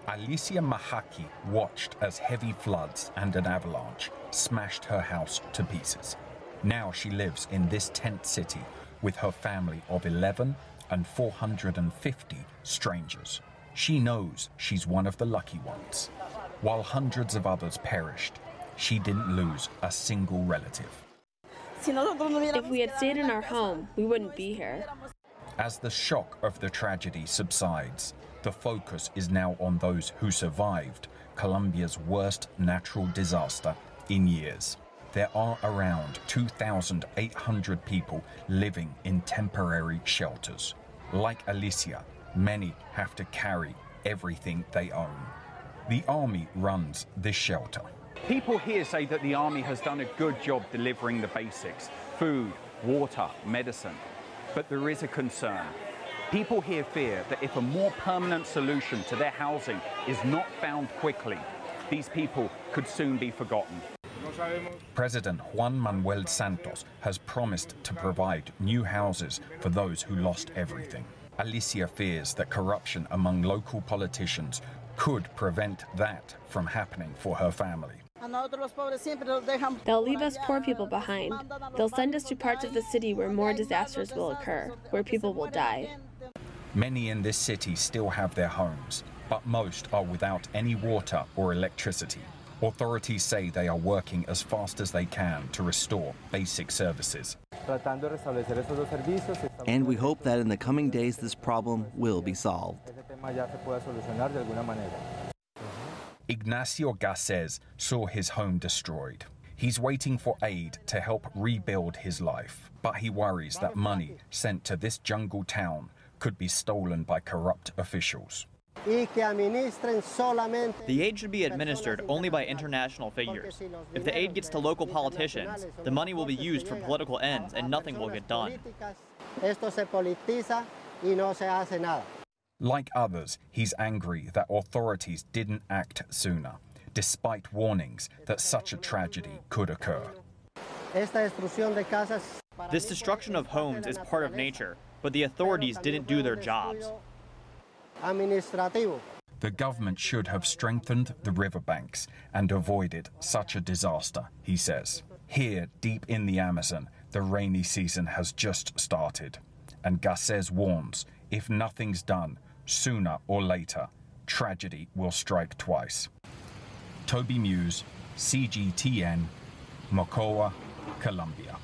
Alicia Mahaki watched as heavy floods and an avalanche smashed her house to pieces. Now she lives in this tent city with her family of 11 and 450 strangers. She knows she's one of the lucky ones. While hundreds of others perished, she didn't lose a single relative. If we had stayed in our home, we wouldn't be here. As the shock of the tragedy subsides, the focus is now on those who survived Colombia's worst natural disaster in years. There are around 2,800 people living in temporary shelters. Like Alicia, many have to carry everything they own. The army runs this shelter. People here say that the army has done a good job delivering the basics: food, water, medicine. But there is a concern. People here fear that if a more permanent solution to their housing is not found quickly, these people could soon be forgotten. President Juan Manuel Santos has promised to provide new houses for those who lost everything. Alicia fears that corruption among local politicians could prevent that from happening for her family. They'll leave us poor people behind. They'll send us to parts of the city where more disasters will occur, where people will die. Many in this city still have their homes, but most are without any water or electricity. Authorities say they are working as fast as they can to restore basic services. And we hope that in the coming days this problem will be solved. Ignacio Garces saw his home destroyed. He's waiting for aid to help rebuild his life, but he worries that money sent to this jungle town could be stolen by corrupt officials. The aid should be administered only by international figures. If the aid gets to local politicians, the money will be used for political ends and nothing will get done. Like others, he's angry that authorities didn't act sooner, despite warnings that such a tragedy could occur. This destruction of homes is part of nature, but the authorities didn't do their jobs. The government should have strengthened the riverbanks and avoided such a disaster, he says. Here, deep in the Amazon, the rainy season has just started. And Garces warns, if nothing's done, sooner or later, tragedy will strike twice. Toby Muse, CGTN, Mocoa, Colombia.